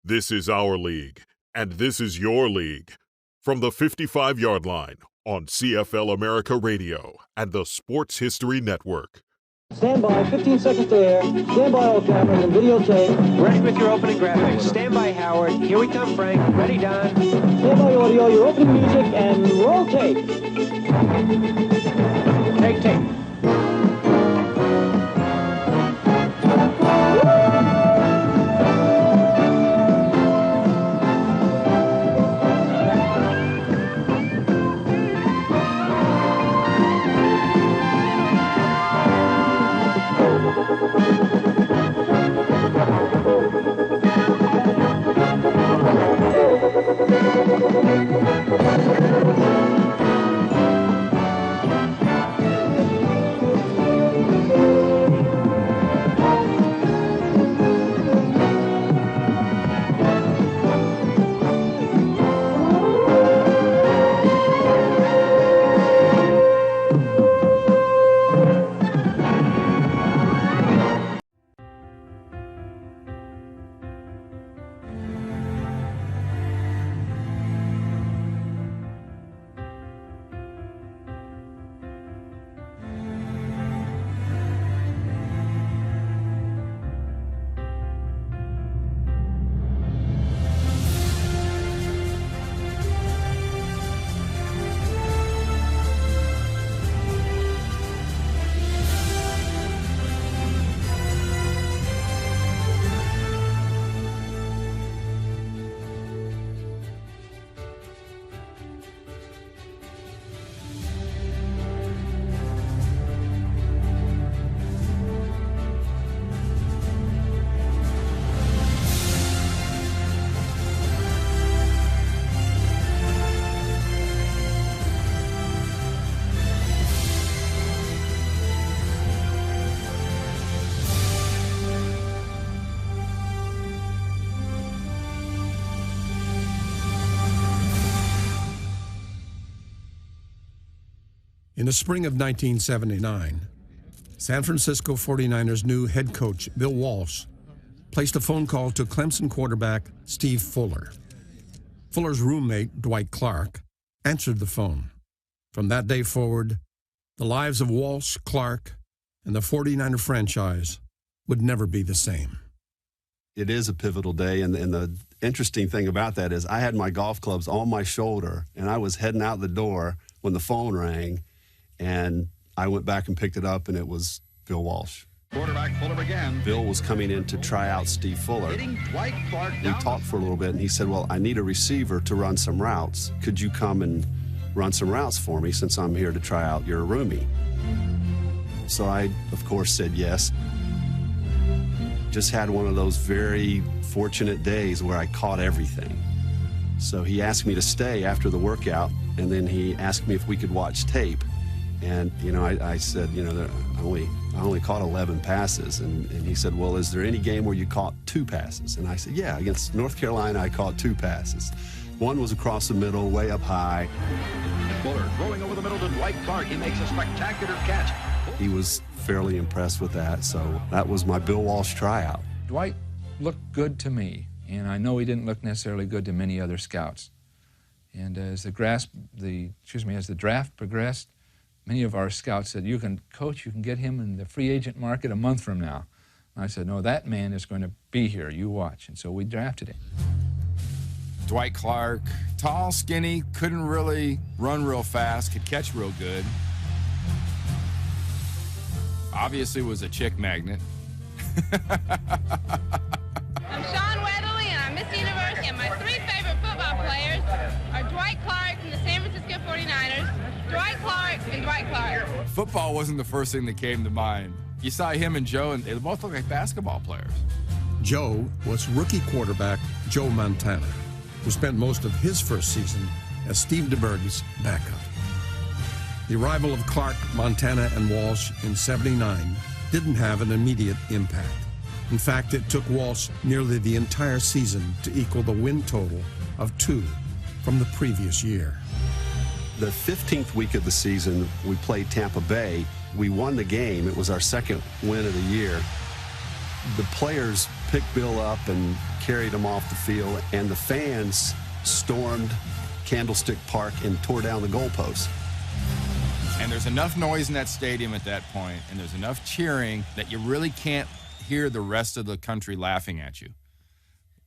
This is our league, and this is your league. From the 55-yard line on CFL America Radio and the Sports History Network. Stand by, 15 seconds to air. Stand by all cameras and videotape. Ready with your opening graphics. Stand by, Howard. Here we come, Frank. Ready, Don. Stand by audio, your opening music, and roll tape. Take tape. In the spring of 1979, San Francisco 49ers new head coach Bill Walsh placed a phone call to Clemson quarterback Steve Fuller. Fuller's roommate, Dwight Clark, answered the phone. From that day forward, the lives of Walsh, Clark, and the 49er franchise would never be the same. It is a pivotal day, and the interesting thing about that is I had my golf clubs on my shoulder, and I was heading out the door when the phone rang, and I went back and picked it up, and it was Bill Walsh. Quarterback Fuller again. Bill was coming in to try out Steve Fuller. Hitting Dwight Clark We down. talked for a little bit, and he said, well, I need a receiver to run some routes. Could you come and run some routes for me since I'm here to try out your roomie? So I, of course, said yes. Just had one of those very fortunate days where I caught everything. So he asked me to stay after the workout, and then he asked me if we could watch tape. And, you know, I said, you know, I only caught 11 passes. And he said, well, is there any game where you caught 2 passes? And I said, yeah, against North Carolina, I caught 2 passes. One was across the middle, way up high. Fuller throwing over the middle to Dwight Clark. He makes a spectacular catch. He was fairly impressed with that. So that was my Bill Walsh tryout. Dwight looked good to me, and I know he didn't look necessarily good to many other scouts. And as the draft progressed, many of our scouts said, you can get him in the free agent market a month from now. And I said, no, that man is going to be here, you watch. And so we drafted him. Dwight Clark, tall, skinny, couldn't really run real fast, could catch real good. Obviously was a chick magnet. I'm Sean Weatherly, and I'm Miss University, and my 3 favorite football players are Dwight Clark from the San Francisco 49ers, Dwight Clark, and Dwight Clark. Football wasn't the first thing that came to mind. You saw him and Joe, and they both looked like basketball players. Joe was rookie quarterback Joe Montana, who spent most of his first season as Steve DeBerg's backup. The arrival of Clark, Montana, and Walsh in '79 didn't have an immediate impact. In fact, it took Walsh nearly the entire season to equal the win total of 2 from the previous year. The 15th week of the season, we played Tampa Bay. We won the game. It was our second win of the year. The players picked Bill up and carried them off the field, and the fans stormed Candlestick Park and tore down the goalposts. And there's enough noise in that stadium at that point, and there's enough cheering that you really can't hear the rest of the country laughing at you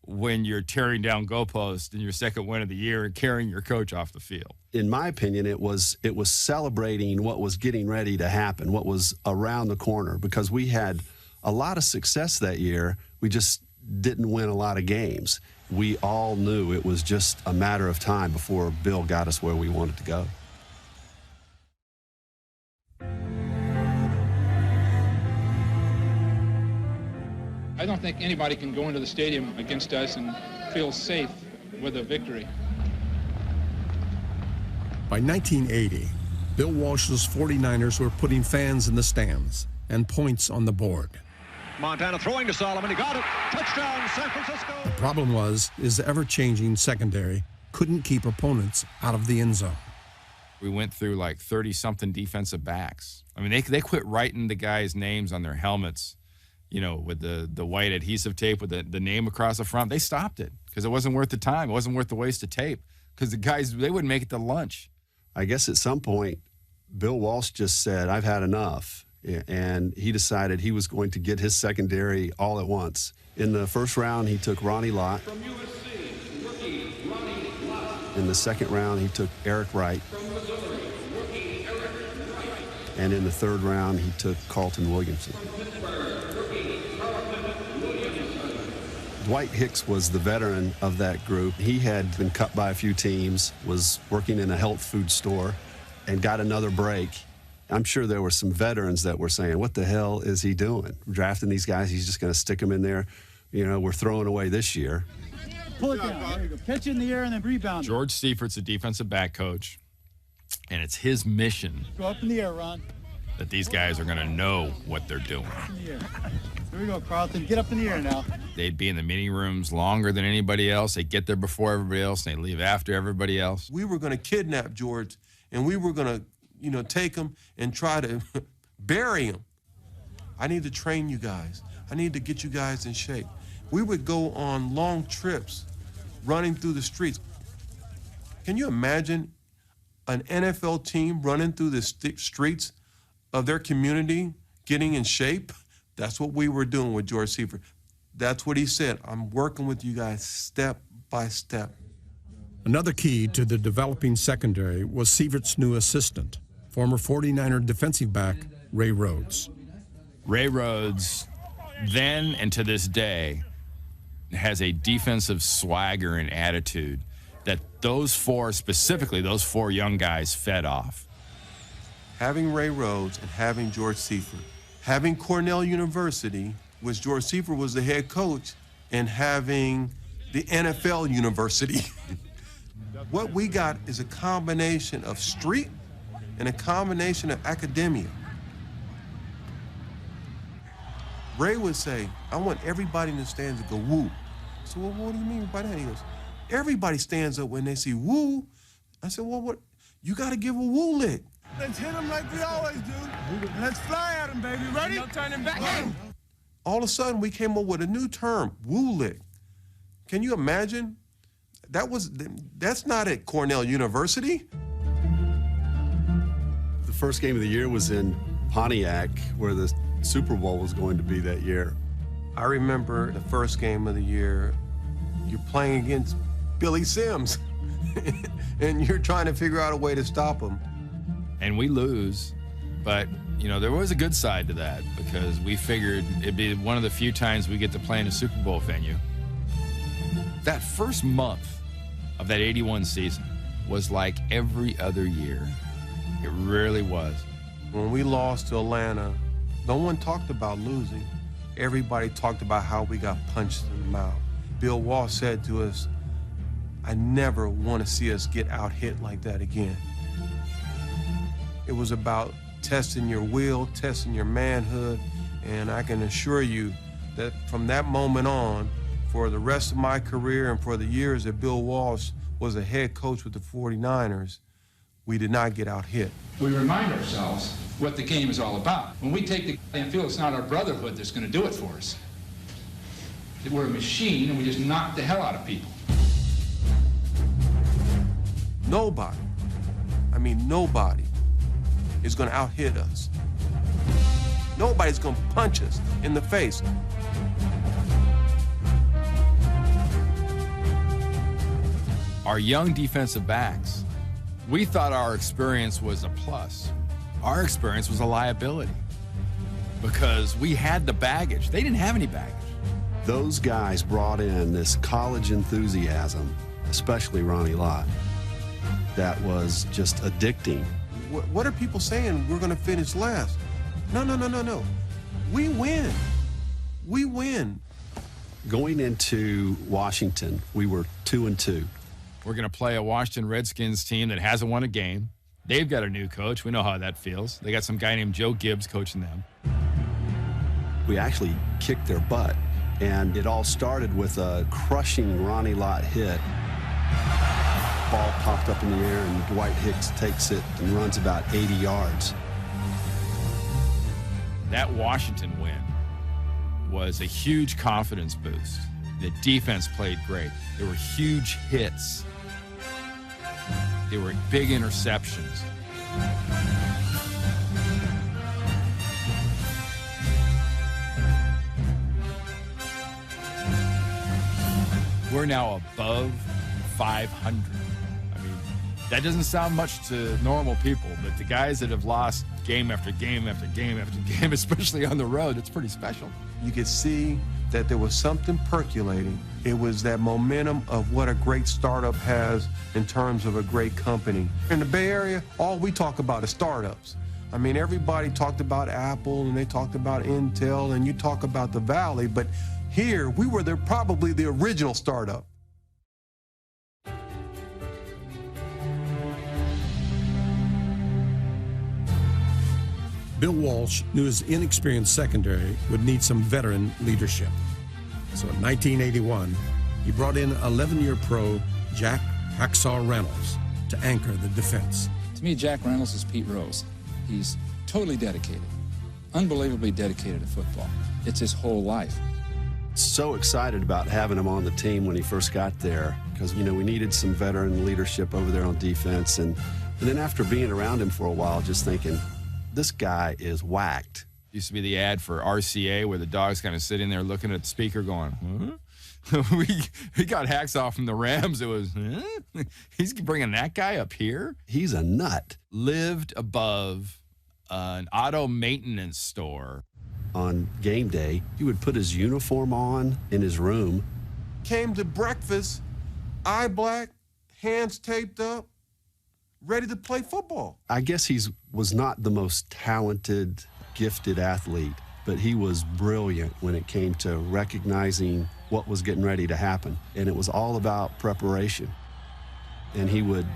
when you're tearing down goalposts in your second win of the year and carrying your coach off the field. In my opinion, it was celebrating what was getting ready to happen, what was around the corner, because we had a lot of success that year. We just didn't win a lot of games. We all knew it was just a matter of time before Bill got us where we wanted to go. I don't think anybody can go into the stadium against us and feel safe with a victory. By 1980, Bill Walsh's 49ers were putting fans in the stands and points on the board. Montana throwing to Solomon. He got it. Touchdown, San Francisco. The problem was his ever-changing secondary couldn't keep opponents out of the end zone. We went through like 30-something defensive backs. I mean, they quit writing the guys' names on their helmets, you know, with the white adhesive tape with the name across the front. They stopped it because it wasn't worth the time. It wasn't worth the waste of tape because the guys, they wouldn't make it to lunch. I guess at some point, Bill Walsh just said, I've had enough. And he decided he was going to get his secondary all at once. In the first round, he took Ronnie Lott. From USC, rookie Ronnie Lott. In the second round, he took Eric Wright. From Missouri, rookie Eric Wright. And in the third round, he took Carlton Williamson. Dwight Hicks was the veteran of that group. He had been cut by a few teams, was working in a health food store, and got another break. I'm sure there were some veterans that were saying, what the hell is he doing? Drafting these guys, he's just going to stick them in there. You know, we're throwing away this year. Pull it down. There you go. Catch it in the air and then rebound. George Seifert's a defensive back coach, and it's his mission. Go up in the air, Ron. That these guys are going to know what they're doing. Here we go, Carlton. Get up in the air now. They'd be in the meeting rooms longer than anybody else. They'd get there before everybody else, and they'd leave after everybody else. We were going to kidnap George, and we were going to, you know, take him and try to bury him. I need to train you guys. I need to get you guys in shape. We would go on long trips, running through the streets. Can you imagine an NFL team running through the streets of their community, getting in shape? That's what we were doing with George Seifert. That's what he said. I'm working with you guys step by step. Another key to the developing secondary was Seifert's new assistant, former 49er defensive back Ray Rhodes. Ray Rhodes, then and to this day, has a defensive swagger and attitude that those four, specifically those four young guys, fed off. Having Ray Rhodes and having George Seifert, having Cornell University, which George Seifert was the head coach, and having the NFL University. What we got is a combination of street and a combination of academia. Ray would say, I want everybody in the stands to go woo. So, well, what do you mean by that? He goes, everybody stands up when they see woo. I said, well, what? You got to give a woo lick. Let's hit him like we always do. Let's fly at him, baby. Ready? No turning back. All of a sudden, we came up with a new term, woo lick. Can you imagine? That's not at Cornell University. The first game of the year was in Pontiac, where the Super Bowl was going to be that year. I remember the first game of the year, you're playing against Billy Sims, and you're trying to figure out a way to stop him. And we lose, but, you know, there was a good side to that because we figured it'd be one of the few times we get to play in a Super Bowl venue. That first month of that 81 season was like every other year. It really was. When we lost to Atlanta, no one talked about losing. Everybody talked about how we got punched in the mouth. Bill Walsh said to us, I never want to see us get out hit like that again. It was about testing your will, testing your manhood, and I can assure you that from that moment on, for the rest of my career and for the years that Bill Walsh was a head coach with the 49ers, we did not get out hit. We remind ourselves what the game is all about. When we take the field, it's not our brotherhood that's going to do it for us. We're a machine, and we just knock the hell out of people. Nobody, I mean nobody, is going to out-hit us. Nobody's going to punch us in the face. Our young defensive backs, we thought our experience was a plus. Our experience was a liability because we had the baggage. They didn't have any baggage. Those guys brought in this college enthusiasm, especially Ronnie Lott, that was just addicting. What are people saying? We're going to finish last. No. We win. We win. Going into Washington, we were 2-2. We're going to play a Washington Redskins team that hasn't won a game. They've got a new coach. We know how that feels. They got some guy named Joe Gibbs coaching them. We actually kicked their butt, and it all started with a crushing Ronnie Lott hit. Ball popped up in the air, and Dwight Hicks takes it and runs about 80 yards. That Washington win was a huge confidence boost. The defense played great. There were huge hits. There were big interceptions. We're now above 500. I mean, that doesn't sound much to normal people, but the guys that have lost game after game after game after game, especially on the road, it's pretty special. You could see that there was something percolating. It was that momentum of what a great startup has in terms of a great company. In the Bay Area, all we talk about is startups. I mean, everybody talked about Apple and they talked about Intel and you talk about the Valley, but here we were probably the original startup. Bill Walsh knew his inexperienced secondary would need some veteran leadership. So in 1981, he brought in 11-year pro Jack Hacksaw Reynolds to anchor the defense. To me, Jack Reynolds is Pete Rose. He's totally dedicated, unbelievably dedicated to football. It's his whole life. So excited about having him on the team when he first got there because, you know, we needed some veteran leadership over there on defense. And then after being around him for a while, just thinking, this guy is whacked. Used to be the ad for RCA where the dog's kind of sitting there looking at the speaker going, huh? we got Hacksaw from the Rams. It was, huh? He's bringing that guy up here? He's a nut. Lived above an auto maintenance store. On game day, he would put his uniform on in his room. Came to breakfast, eye black, hands taped up, ready to play football. I guess he was not the most talented, gifted athlete, but he was brilliant when it came to recognizing what was getting ready to happen. And it was all about preparation. And he would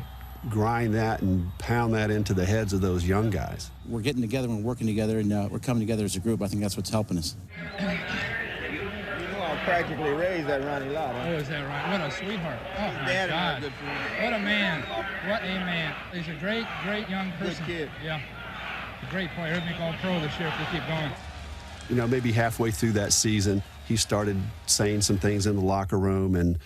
grind that and pound that into the heads of those young guys. We're getting together and working together, and we're coming together as a group. I think that's what's helping us. Practically raised that Ronnie Lott. Huh? Oh, is that right? What a sweetheart. Oh, my God. What a man. What a man. He's a great, great young person. Good kid. Yeah. A great player. He'll make All-Pro this year if we keep going. You know, maybe halfway through that season, he started saying some things in the locker room, and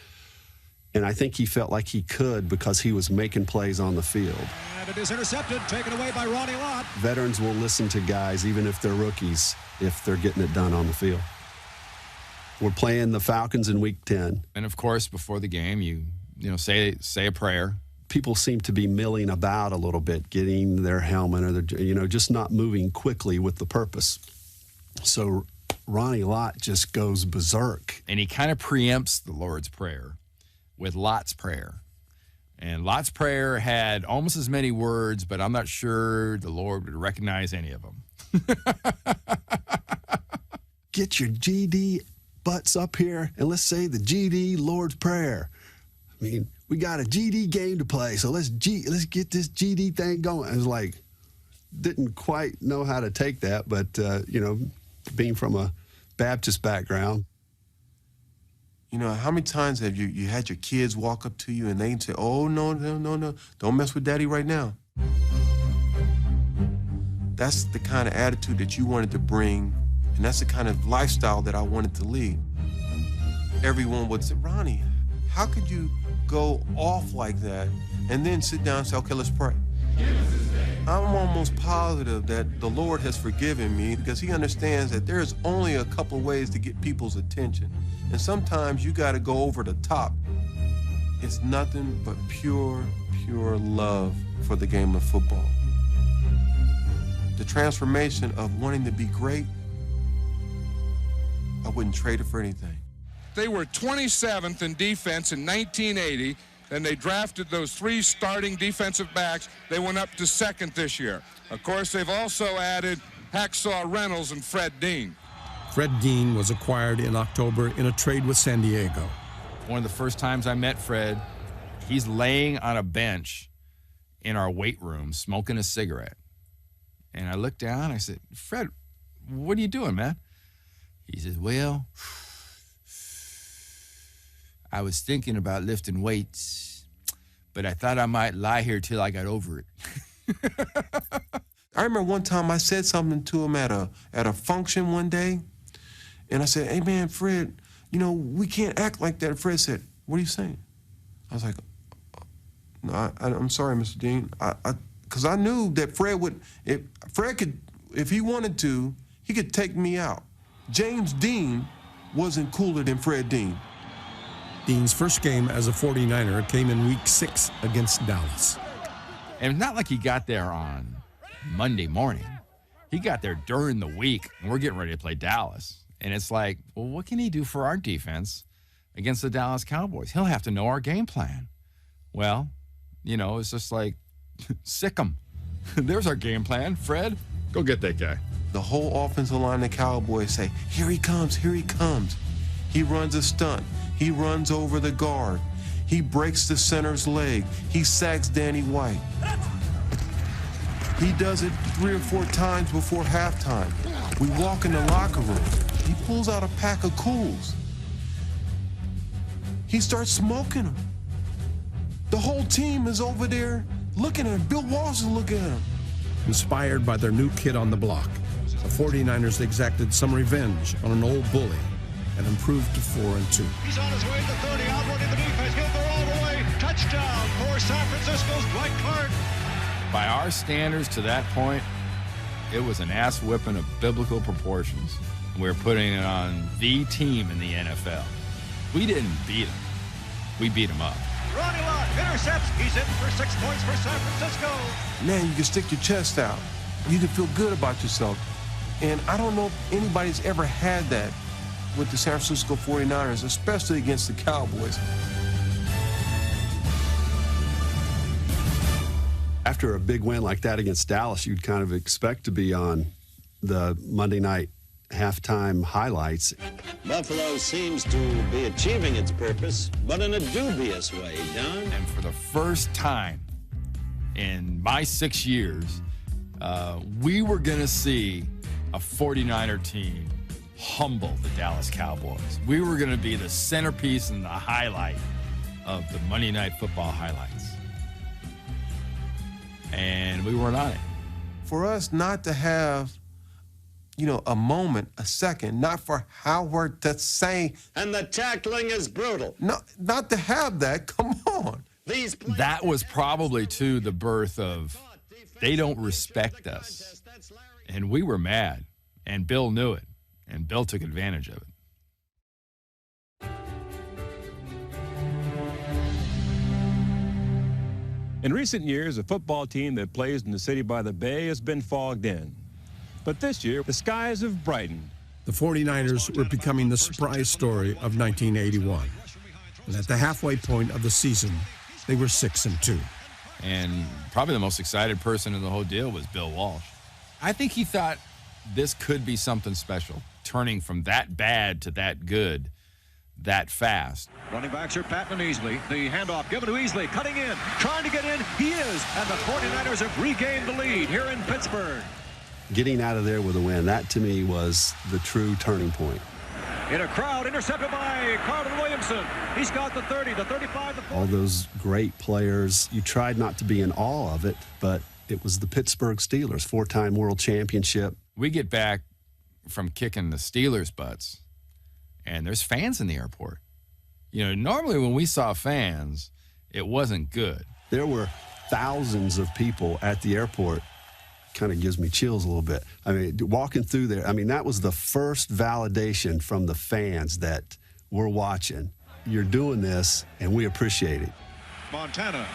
I think he felt like he could because he was making plays on the field. And it is intercepted, taken away by Ronnie Lott. Veterans will listen to guys, even if they're rookies, if they're getting it done on the field. We're playing the Falcons in Week 10. And, of course, before the game, you say a prayer. People seem to be milling about a little bit, getting their helmet or their, just not moving quickly with the purpose. So Ronnie Lott just goes berserk. And he kind of preempts the Lord's Prayer with Lott's Prayer. And Lott's Prayer had almost as many words, but I'm not sure the Lord would recognize any of them. Get your GD butts up here and let's say the GD Lord's Prayer. I mean, we got a GD game to play, so let's get this GD thing going. I was like, didn't quite know how to take that, but, being from a Baptist background. How many times have you had your kids walk up to you and they say, oh, no, don't mess with daddy right now. That's the kind of attitude that you wanted to bring, and that's the kind of lifestyle that I wanted to lead. everyone would say, Ronnie, how could you go off like that and then sit down and say, okay, let's pray? I'm almost positive that the Lord has forgiven me because he understands that there's only a couple of ways to get people's attention. And sometimes you got to go over the top. It's nothing but pure love for the game of football. The transformation of wanting to be great, I wouldn't trade it for anything. They were 27th in defense in 1980. Then they drafted those 3 starting defensive backs. They went up to 2nd this year. Of course, they've also added Hacksaw Reynolds and Fred Dean. Fred Dean was acquired in October in a trade with San Diego. One of the first times I met Fred, he's laying on a bench in our weight room smoking a cigarette. And I looked down, I said, Fred, what are you doing, man? He says, well, I was thinking about lifting weights, but I thought I might lie here till I got over it. I remember one time I said something to him at a function one day, and I said, hey, man, Fred, you know, we can't act like that. Fred said, what are you saying? I was like, no, I'm sorry, Mr. Dean. Because I knew that Fred would, if he wanted to, he could take me out. James Dean wasn't cooler than Fred Dean. Dean's first game as a 49er came in Week 6 against Dallas. And it's not like he got there on Monday morning. He got there during the week, and we're getting ready to play Dallas. And it's like, well, what can he do for our defense against the Dallas Cowboys? He'll have to know our game plan. Well, you know, it's just like, sick him. There's our game plan. Fred, go get that guy. The whole offensive line of the Cowboys say, here he comes, here he comes. He runs a stunt. He runs over the guard. He breaks the center's leg. He sacks Danny White. He does it 3 or 4 times before halftime. We walk in the locker room. He pulls out a pack of Cools. He starts smoking them. The whole team is over there looking at him. Bill Walsh is looking at him. Inspired by their new kid on the block, the 49ers exacted some revenge on an old bully and improved to 4-2. He's on his way to the 30, outrunning the defense. He'll go all the way. Touchdown for San Francisco's Dwight Clark. By our standards to that point, it was an ass whipping of biblical proportions. We were putting it on the team in the NFL. We didn't beat them. We beat them up. Ronnie Lott intercepts. He's in for 6 points for San Francisco. Man, you can stick your chest out. You can feel good about yourself. And I don't know if anybody's ever had that with the San Francisco 49ers, especially against the Cowboys. After a big win like that against Dallas, you'd kind of expect to be on the Monday night halftime highlights. Buffalo seems to be achieving its purpose, but in a dubious way, Don. And for the first time in my 6 years, we were going to see a 49er team humble the Dallas Cowboys. We were going to be the centerpiece and the highlight of the Monday Night Football highlights. And we weren't on it. For us not to have, you know, a moment, a second, not for Howard to say. And the tackling is brutal. No, not to have that. Come on. That was probably, too, the birth of they don't respect us. And we were mad. And Bill knew it. And Bill took advantage of it. In recent years, a football team that plays in the city by the bay has been fogged in. But this year, the skies have brightened. The 49ers were becoming the surprise story of 1981. And at the halfway point of the season, they were 6-2. And probably the most excited person in the whole deal was Bill Walsh. I think he thought this could be something special, turning from that bad to that good that fast. Running backs are Patton and Easley. The handoff given to Easley, cutting in, trying to get in. He is, and the 49ers have regained the lead here in Pittsburgh. Getting out of there with a win, that to me was the true turning point. In a crowd, intercepted by Carlton Williamson. He's got the 30, the 35, the 40. All those great players, you tried not to be in awe of it, but it was the Pittsburgh Steelers, 4-time world championship. We get back from kicking the Steelers' butts, and there's fans in the airport. You know, normally when we saw fans, it wasn't good. There were thousands of people at the airport. Kind of gives me chills a little bit. I mean, walking through there, I mean, that was the first validation from the fans that we're watching. You're doing this, and we appreciate it. Montana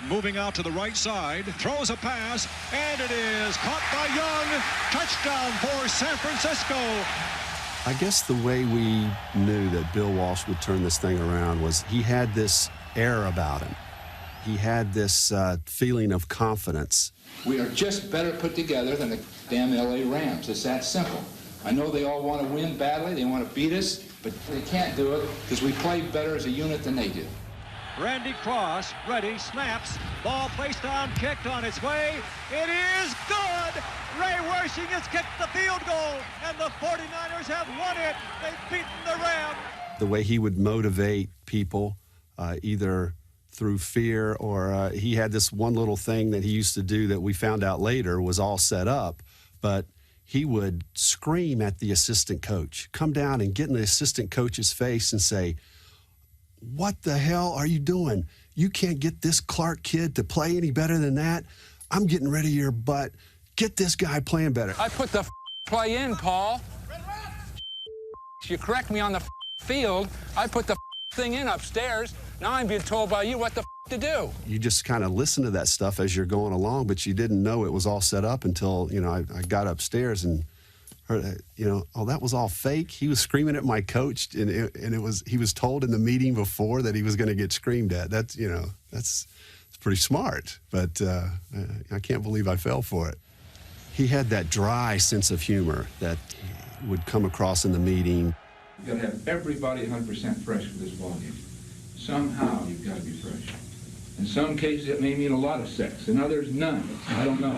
moving out to the right side, throws a pass, and it is caught by Young. Touchdown for San Francisco. I guess the way we knew that Bill Walsh would turn this thing around was he had this air about him. He had this feeling of confidence. We are just better put together than the damn L.A. Rams. It's that simple. I know they all want to win badly. They want to beat us, but they can't do it because we play better as a unit than they do. Randy Cross, ready, snaps. Ball placed down, kicked on its way. It is good! Ray Wersching has kicked the field goal, and the 49ers have won it. They've beaten the Rams. The way he would motivate people, either through fear or he had this one little thing that he used to do that we found out later was all set up, but he would scream at the assistant coach, come down and get in the assistant coach's face and say, "What the hell are you doing? You can't get this Clark kid to play any better than that. I'm getting rid of your butt. Get this guy playing better." I put the play in, Paul. You correct me on the field. I put the thing in upstairs. Now I'm being told by you what the to do. You just kind of listen to that stuff as you're going along, but you didn't know it was all set up until, you know, I got upstairs and heard, you know, oh, that was all fake. He was screaming at my coach, and he was told in the meeting before that he was going to get screamed at. That's, you know, it's pretty smart, but I can't believe I fell for it. He had that dry sense of humor that would come across in the meeting. You've got to have everybody 100% fresh for this ballgame. Somehow you've got to be fresh. In some cases, it may mean a lot of sex. In others, none. I don't know.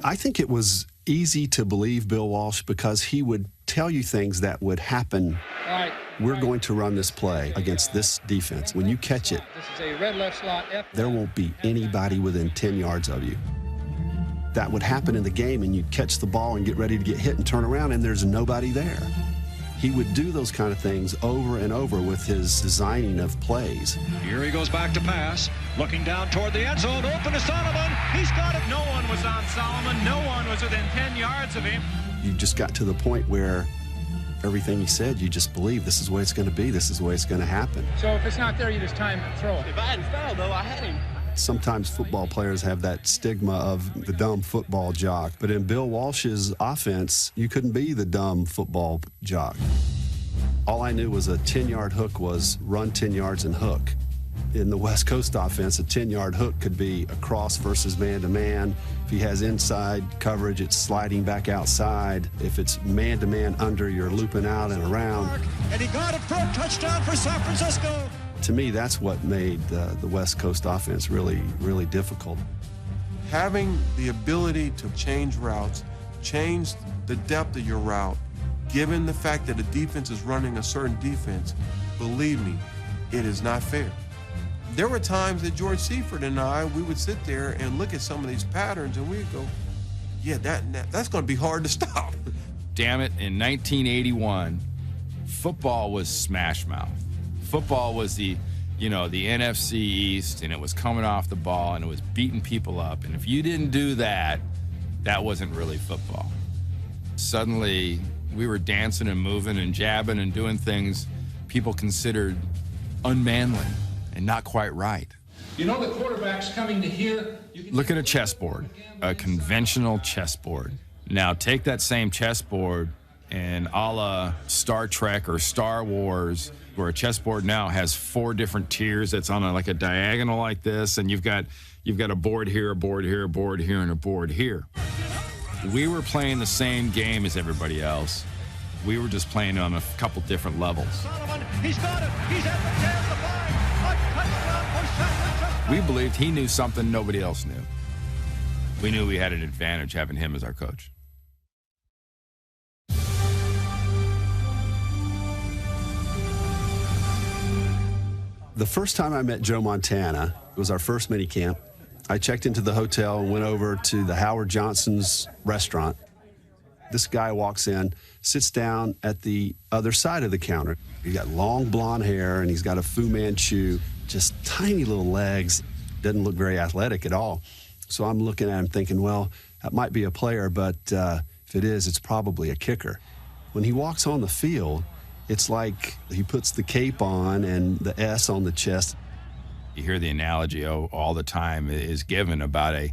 I think it was easy to believe Bill Walsh because he would tell you things that would happen. Right. We're going to run this play against this defense. When you catch it, This is a red left slot. there won't be anybody within 10 yards of you. That would happen in the game, and you'd catch the ball and get ready to get hit and turn around, and there's nobody there. He would do those kind of things over and over with his designing of plays. Here he goes back to pass, looking down toward the end zone, open to Solomon. He's got it. No one was on Solomon. No one was within 10 yards of him. You just got to the point where everything he said, you just believe this is the way it's going to be. This is the way it's going to happen. So if it's not there, you just time it, throw it. If I hadn't fouled, though, I had him. Sometimes football players have that stigma of the dumb football jock. But in Bill Walsh's offense, you couldn't be the dumb football jock. All I knew was a 10-yard hook was run 10 yards and hook. In the West Coast offense, a 10-yard hook could be a cross versus man-to-man. If he has inside coverage, it's sliding back outside. If it's man-to-man under, you're looping out and around. And he got it for a touchdown for San Francisco. To me, that's what made the West Coast offense really, really difficult. Having the ability to change routes, change the depth of your route, given the fact that the defense is running a certain defense, believe me, it is not fair. There were times that George Seifert and I, we would sit there and look at some of these patterns and we'd go, yeah, that's going to be hard to stop. Damn it, in 1981, football was smash mouth. Football was the NFC East, and it was coming off the ball, and it was beating people up. And if you didn't do that, that wasn't really football. Suddenly, we were dancing and moving and jabbing and doing things people considered unmanly and not quite right. You know the quarterback's coming to here. Look at a chessboard, a conventional chessboard. Now take that same chessboard and a la Star Trek or Star Wars, where a chessboard now has 4 different tiers that's on like a diagonal like this, and you've got a board here, a board here, a board here, and a board here. We were playing the same game as everybody else. We were just playing on a couple different levels. He's got it. He's at the 10, the 5. A touchdown for San Francisco. We believed he knew something nobody else knew. We knew we had an advantage having him as our coach. The first time I met Joe Montana, it was our first mini camp. I checked into the hotel and went over to the Howard Johnson's restaurant. This guy walks in, sits down at the other side of the counter. He's got long blonde hair, and he's got a Fu Manchu, just tiny little legs. Doesn't look very athletic at all. So I'm looking at him thinking, well, that might be a player, but if it is, it's probably a kicker. When he walks on the field, it's like he puts the cape on and the S on the chest. You hear the analogy all the time is given about a,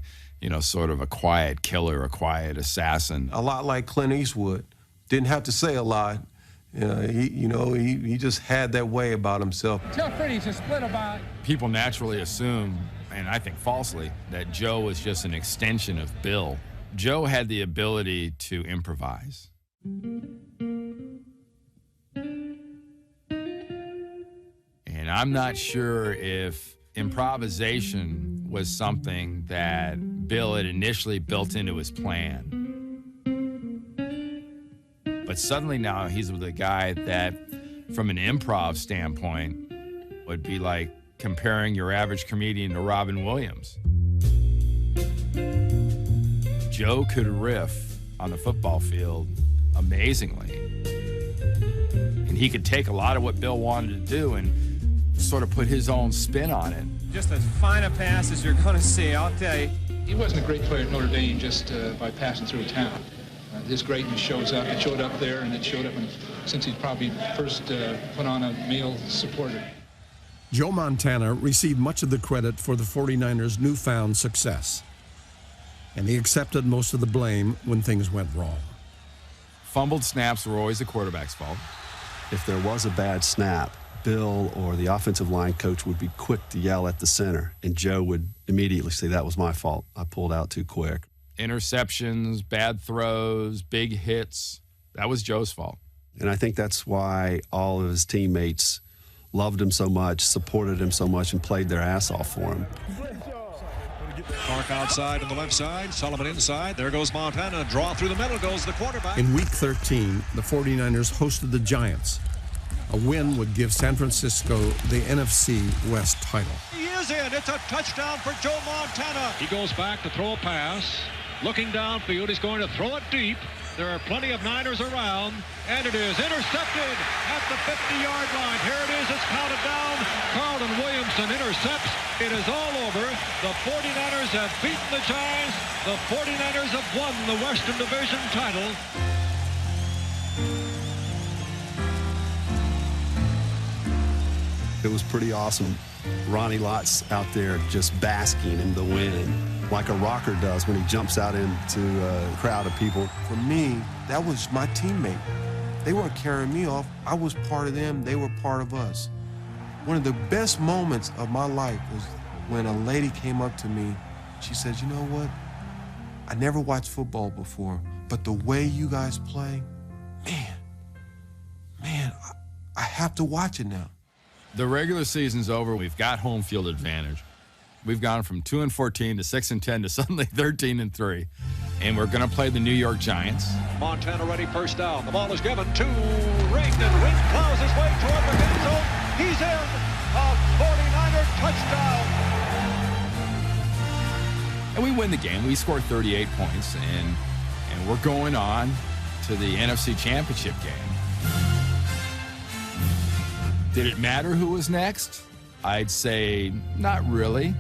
sort of a quiet killer, a quiet assassin. A lot like Clint Eastwood. Didn't have to say a lot. He just had that way about himself. Tell Freddie to split about. People naturally assume, and I think falsely, that Joe was just an extension of Bill. Joe had the ability to improvise. And I'm not sure if improvisation was something that Bill had initially built into his plan. But suddenly now he's with a guy that, from an improv standpoint, would be like comparing your average comedian to Robin Williams. Joe could riff on the football field amazingly. And he could take a lot of what Bill wanted to do and sort of put his own spin on it. Just as fine a pass as you're going to see, I'll tell you. He wasn't a great player at Notre Dame just by passing through town. His greatness shows up. It showed up there, and it showed up since he probably first put on a male supporter. Joe Montana received much of the credit for the 49ers' newfound success, and he accepted most of the blame when things went wrong. Fumbled snaps were always the quarterback's fault. If there was a bad snap, Bill or the offensive line coach would be quick to yell at the center, and Joe would immediately say, that was my fault. I pulled out too quick. Interceptions, bad throws, big hits, that was Joe's fault. And I think that's why all of his teammates loved him so much, supported him so much, and played their ass off for him. Clark outside on the left side, Sullivan inside. There goes Montana. Draw through the middle goes the quarterback. In Week 13, the 49ers hosted the Giants. A win would give San Francisco the NFC West title. He is in. It's a touchdown for Joe Montana. He goes back to throw a pass. Looking downfield, he's going to throw it deep. There are plenty of Niners around, and it is intercepted at the 50-yard line. Here it is. It's counted down. Carlton Williamson intercepts. It is all over. The 49ers have beaten the Giants. The 49ers have won the Western Division title. It was pretty awesome. Ronnie Lott's out there just basking in the wind, like a rocker does when he jumps out into a crowd of people. For me, that was my teammate. They weren't carrying me off. I was part of them. They were part of us. One of the best moments of my life was when a lady came up to me. She says, you know what? I never watched football before, but the way you guys play, man, I have to watch it now. The regular season's over. We've got home field advantage. We've gone from 2-14 to 6-10 to suddenly 13-3. And we're going to play the New York Giants. Montana ready, first down. The ball is given to Rington. Wink plows his way toward the end zone. He's in. A 49er touchdown. And we win the game. We score 38 points, and we're going on to the NFC Championship game. Did it matter who was next? I'd say not really,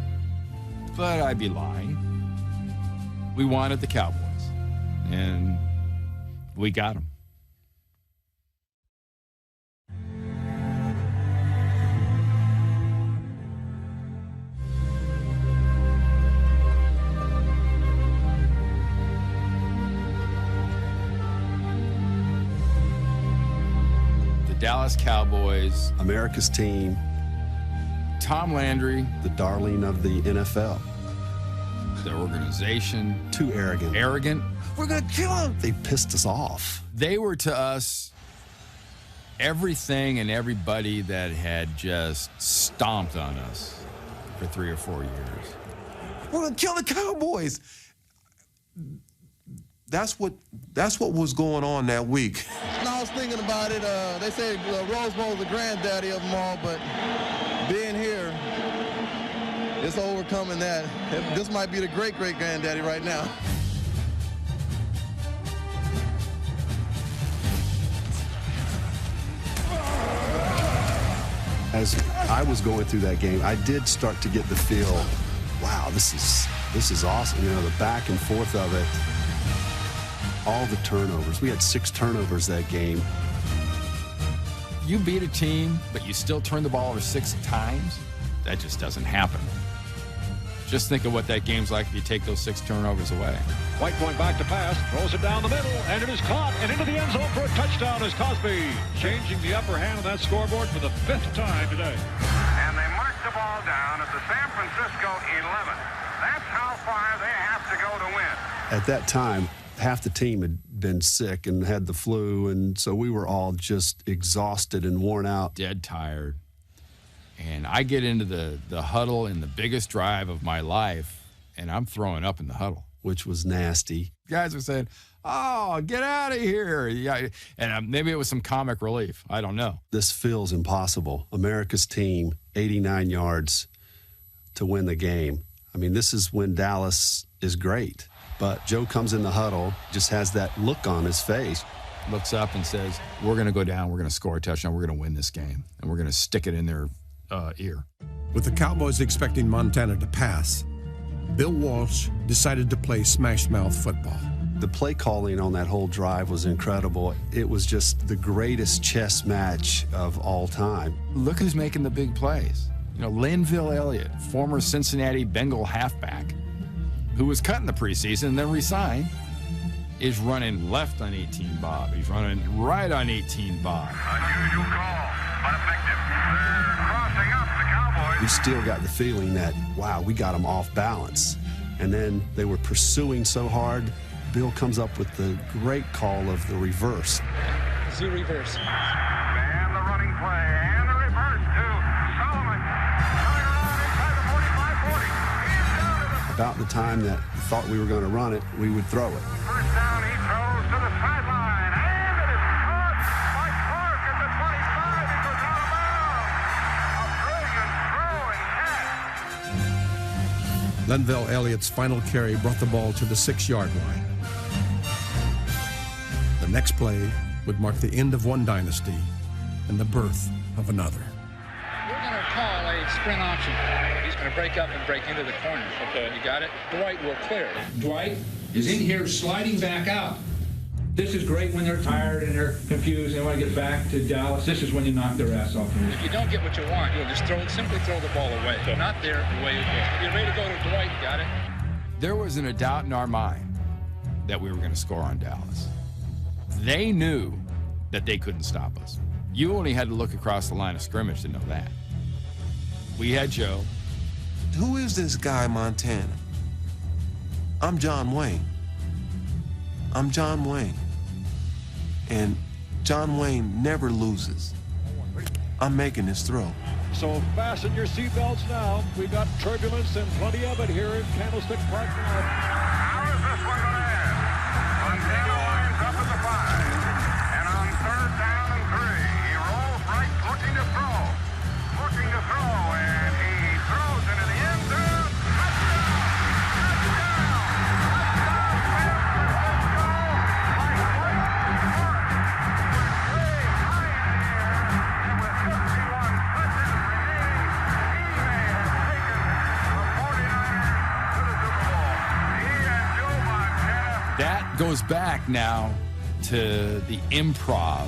but I'd be lying. We wanted the Cowboys, and we got them. Dallas Cowboys, America's team, Tom Landry, the darling of the NFL. Their organization, too arrogant. We're going to kill them. They pissed us off. They were to us everything and everybody that had just stomped on us for 3 or 4 years. We're going to kill the Cowboys. That's what was going on that week. I was thinking about it. They say Rose Bowl is the granddaddy of them all, but being here, it's overcoming that. This might be the great-great-granddaddy right now. As I was going through that game, I did start to get the feel, wow, this is awesome. You know, the back and forth of it, all the turnovers. We had 6 turnovers that game. You beat a team, but you still turn the ball over 6 times? That just doesn't happen. Just think of what that game's like if you take those 6 turnovers away. White going back to pass, throws it down the middle, and it is caught and into the end zone for a touchdown as Cosby changing the upper hand on that scoreboard for the 5th time today. And they mark the ball down at the San Francisco 11. That's how far they have to go to win. At that time, half the team had been sick and had the flu, and so we were all just exhausted and worn out. Dead tired. And I get into the huddle in the biggest drive of my life, and I'm throwing up in the huddle. Which was nasty. Guys were saying, oh, get out of here. Yeah, and maybe it was some comic relief. I don't know. This feels impossible. America's team, 89 yards to win the game. I mean, this is when Dallas is great. But Joe comes in the huddle, just has that look on his face. Looks up and says, we're going to go down, we're going to score a touchdown, we're going to win this game, and we're going to stick it in their ear. With the Cowboys expecting Montana to pass, Bill Walsh decided to play smash-mouth football. The play calling on that whole drive was incredible. It was just the greatest chess match of all time. Look who's making the big plays. You know, Linville Elliott, former Cincinnati Bengal halfback, who was cut in the preseason and then re-signed, is running left on 18 Bob. He's running right on 18 Bob. Unusual call, but effective. They're crossing up the Cowboys. We still got the feeling that, wow, we got them off balance. And then they were pursuing so hard, Bill comes up with the great call of the reverse. Z reverse. And the running play, and the reverse to Solomon. Coming around inside the 45-40. He's down to the... About the time that we thought we were going to run it, we would throw it. First down, he throws to the sideline, and it is caught by Clark at the 25. He goes out of bounds. A brilliant throw and catch. Linville Elliott's final carry brought the ball to the 6-yard line. The next play would mark the end of one dynasty and the birth of another. We're going to call a sprint option. He's going to break up and break into the corner. Okay. You got it? Dwight will clear. Dwight is in here sliding back out. This is great when they're tired and they're confused and they want to get back to Dallas. This is when you knock their ass off. If you don't get what you want, you'll just simply throw the ball away. Okay. Not there, away it goes. You're ready to go to Dwight, got it? There wasn't a doubt in our mind that we were going to score on Dallas. They knew that they couldn't stop us. You only had to look across the line of scrimmage to know that. We had Joe. Who is this guy, Montana? I'm John Wayne. I'm John Wayne. And John Wayne never loses. I'm making this throw. So fasten your seatbelts now. We got turbulence and plenty of it here in Candlestick Park now. How is this one going to end? Montana lines up at the 5. And on 3rd down and 3, he rolls right, looking to throw. And he throws into the end zone. That goes back now to the improv,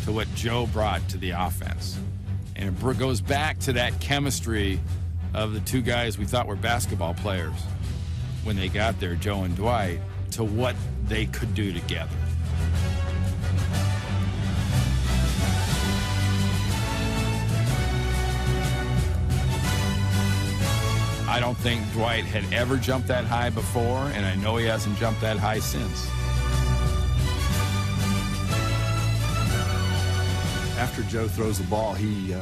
to what Joe brought to the offense. And it goes back to that chemistry of the two guys we thought were basketball players when they got there, Joe and Dwight, to what they could do together. I don't think Dwight had ever jumped that high before, and I know he hasn't jumped that high since. After Joe throws the ball, he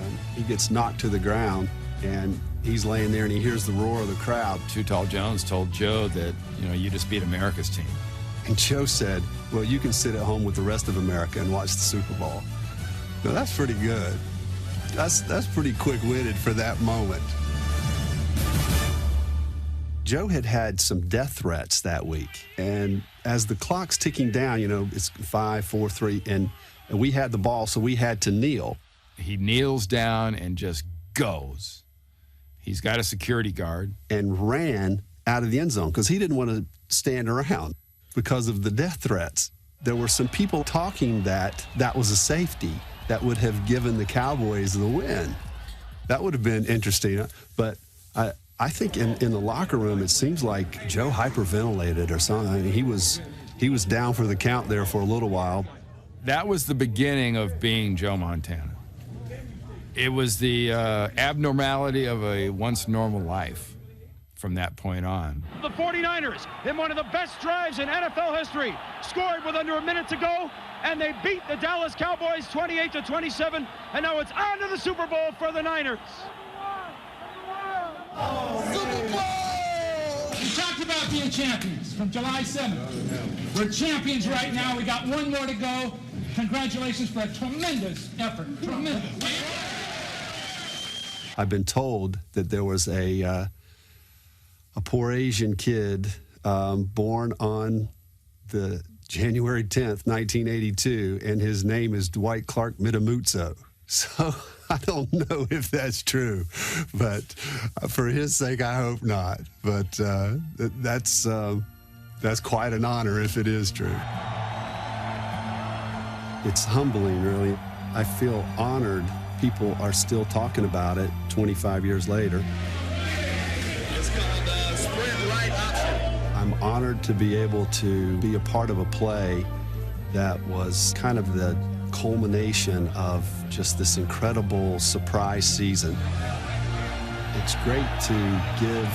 gets knocked to the ground, and he's laying there, and he hears the roar of the crowd. Too Tall Jones told Joe that, you just beat America's team. And Joe said, well, you can sit at home with the rest of America and watch the Super Bowl. Now, that's pretty good. That's pretty quick-witted for that moment. Joe had had some death threats that week, and as the clock's ticking down, it's 5, 4, 3, and we had the ball, so we had to kneel. He kneels down and just goes. He's got a security guard. And ran out of the end zone because he didn't want to stand around because of the death threats. There were some people talking that was a safety that would have given the Cowboys the win. That would have been interesting. But I think in the locker room, it seems like Joe hyperventilated or something. I mean, he was down for the count there for a little while. That was the beginning of being Joe Montana. It was the abnormality of a once normal life from that point on. The 49ers, in one of the best drives in NFL history, scored with under a minute to go, and they beat the Dallas Cowboys 28-27, and now it's on to the Super Bowl for the Niners. Super Bowl! We talked about being champions from July 7th. We're champions right now. We got one more to go. Congratulations for a tremendous effort. Tremendous. I've been told that there was a poor Asian kid born on the January 10th, 1982, and his name is Dwight Clark Mitamutso. So I don't know if that's true, but for his sake, I hope not. But that's quite an honor if it is true. It's humbling, really. I feel honored. People are still talking about it 25 years later. It's called sprint right option. I'm honored to be able to be a part of a play that was kind of the culmination of just this incredible surprise season. It's great to give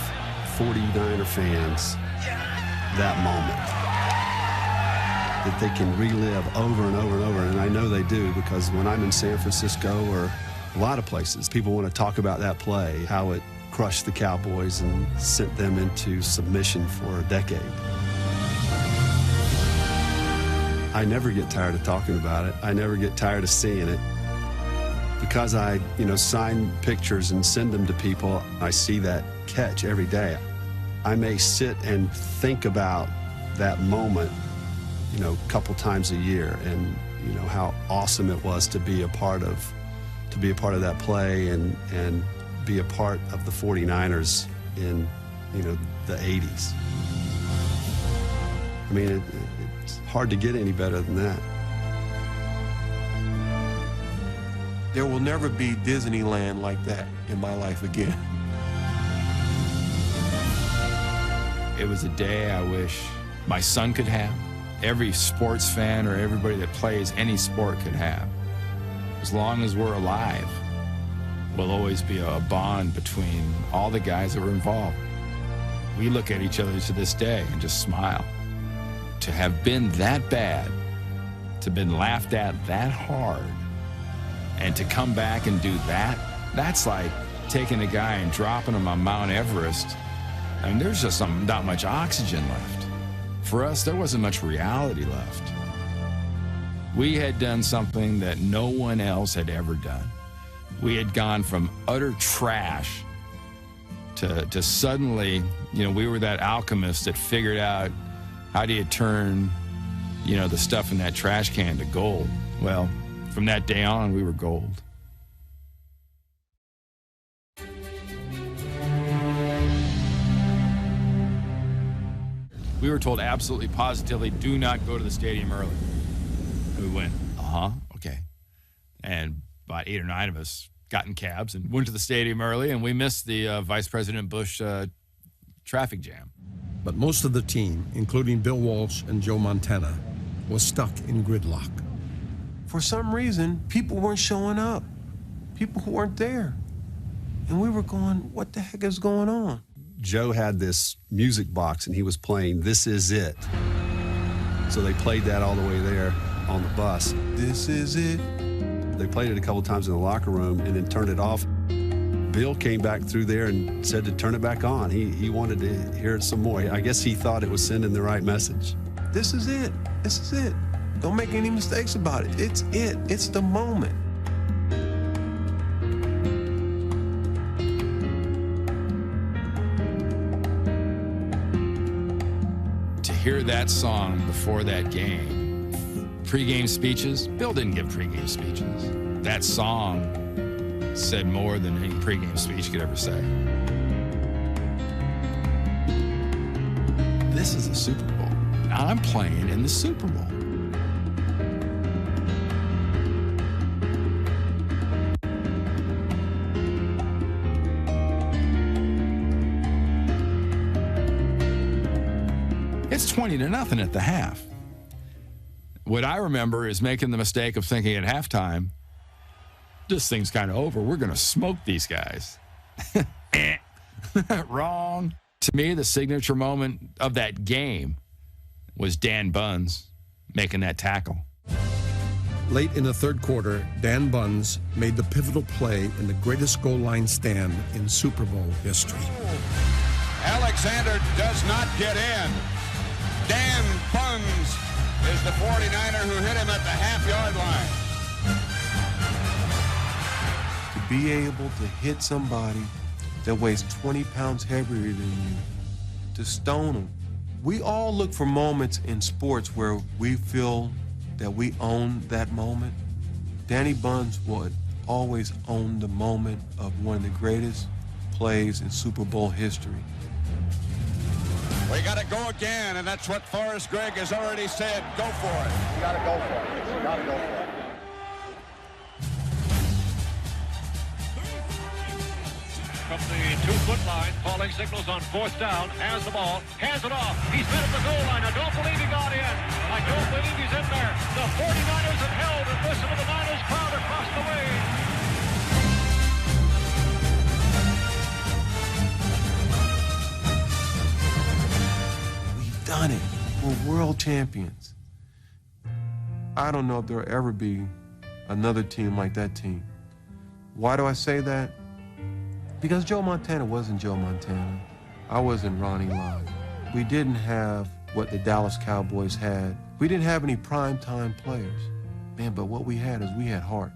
49er fans that moment that they can relive over and over and over, and I know they do, because when I'm in San Francisco or a lot of places, people want to talk about that play, how it crushed the Cowboys and sent them into submission for a decade. I never get tired of talking about it. I never get tired of seeing it. Because I, sign pictures and send them to people, I see that catch every day. I may sit and think about that moment, a couple times a year, and how awesome it was to be a part of that play and be a part of the 49ers in the 80s. I mean, it's hard to get any better than that. There will never be Disneyland like that in my life again. It was a day I wish my son could have, every sports fan or everybody that plays any sport could have. As long as we're alive, will always be a bond between all the guys that were involved. We look at each other to this day and just smile. To have been that bad, to have been laughed at that hard, and to come back and do that, that's like taking a guy and dropping him on Mount Everest. I mean, there's just not much oxygen left. For us, there wasn't much reality left. We had done something that no one else had ever done. We had gone from utter trash to suddenly, we were that alchemist that figured out how do you turn, the stuff in that trash can to gold. Well, from that day on, we were gold. We were told absolutely positively, do not go to the stadium early. And we went, okay. And about 8 or 9 of us got in cabs and went to the stadium early, and we missed the Vice President Bush traffic jam. But most of the team, including Bill Walsh and Joe Montana, was stuck in gridlock. For some reason, people weren't showing up. People who weren't there. And we were going, what the heck is going on? Joe had this music box, and he was playing This Is It. So they played that all the way there on the bus. This is it. They played it a couple times in the locker room and then turned it off. Bill came back through there and said to turn it back on. He wanted to hear it some more. I guess he thought it was sending the right message. This is it. This is it. Don't make any mistakes about it. It's it. It's the moment. To hear that song before that game, pregame speeches, Bill didn't give pregame speeches. That song said more than any pregame speech could ever say. This is a Super Bowl. I'm playing in the Super Bowl. It's 20-0 at the half. What I remember is making the mistake of thinking at halftime, this thing's kind of over. We're going to smoke these guys. Wrong. To me, the signature moment of that game was Dan Buns making that tackle. Late in the third quarter, Dan Buns made the pivotal play in the greatest goal line stand in Super Bowl history. Alexander does not get in. Dan Buns is the 49er who hit him at the half-yard line. To be able to hit somebody that weighs 20 pounds heavier than you, to stone them. We all look for moments in sports where we feel that we own that moment. Danny Buns would always own the moment of one of the greatest plays in Super Bowl history. We got to go again, and that's what Forrest Gregg has already said. Go for it. You got to go for it. You got to go for it. From the 2-foot line, calling signals on 4th down, has the ball, hands it off. He's been at the goal line. I don't believe he got in. I don't believe he's in there. The 49ers have held, and listen to the Niners crowd across the way. Done it. We're world champions. I don't know if there'll ever be another team like that team. Why do I say that? Because Joe Montana wasn't Joe Montana. I wasn't Ronnie Lott. We didn't have what the Dallas Cowboys had. We didn't have any primetime players. Man, but what we had is we had heart,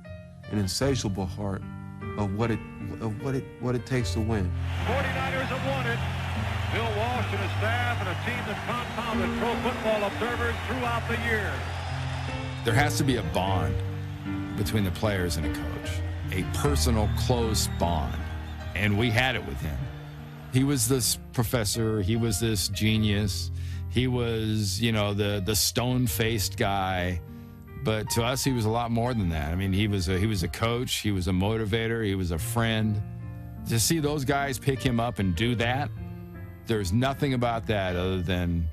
an insatiable heart of what it takes to win. 49ers have won it. Bill Walsh and his staff and a team that compounded pro football observers throughout the year. There has to be a bond between the players and a coach, a personal, close bond. And we had it with him. He was this professor. He was this genius. He was, you know, the stone-faced guy. But to us, he was a lot more than that. I mean, he was a coach. He was a motivator. He was a friend. To see those guys pick him up and do that, there's nothing about that other than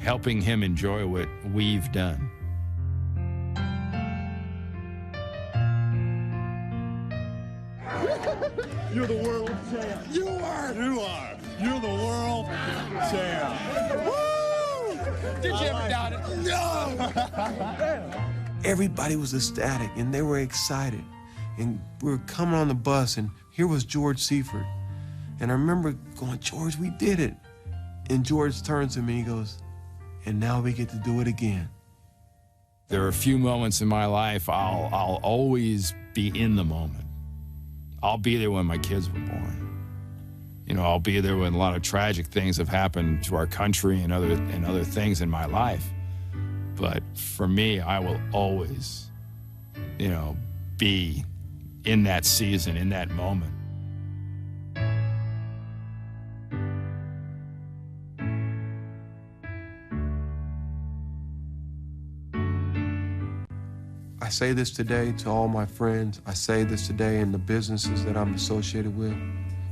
helping him enjoy what we've done. You're the world champ. You are. You are. You're the world champ. Woo! Did you ever doubt it? No! Everybody was ecstatic, and they were excited. And we were coming on the bus, and here was George Seifert. And I remember going, George, we did it. And George turns to me, he goes, and now we get to do it again. There are a few moments in my life I'll always be in the moment. I'll be there when my kids were born. You know, I'll be there when a lot of tragic things have happened to our country and other things in my life. But for me, I will always, you know, be in that season, in that moment. I say this today to all my friends. I say this today in the businesses that I'm associated with.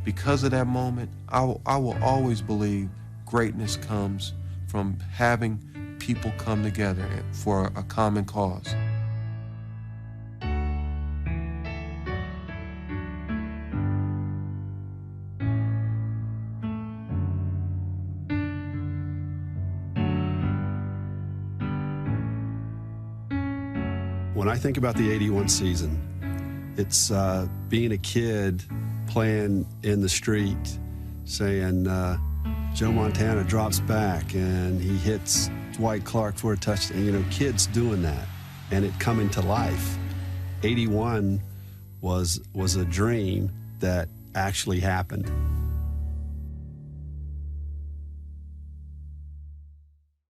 Because of that moment, I will always believe greatness comes from having people come together for a common cause. When I think about the '81 season, it's being a kid playing in the street, saying Joe Montana drops back and he hits Dwight Clark for a touchdown. You know, kids doing that and it coming to life. '81 was a dream that actually happened.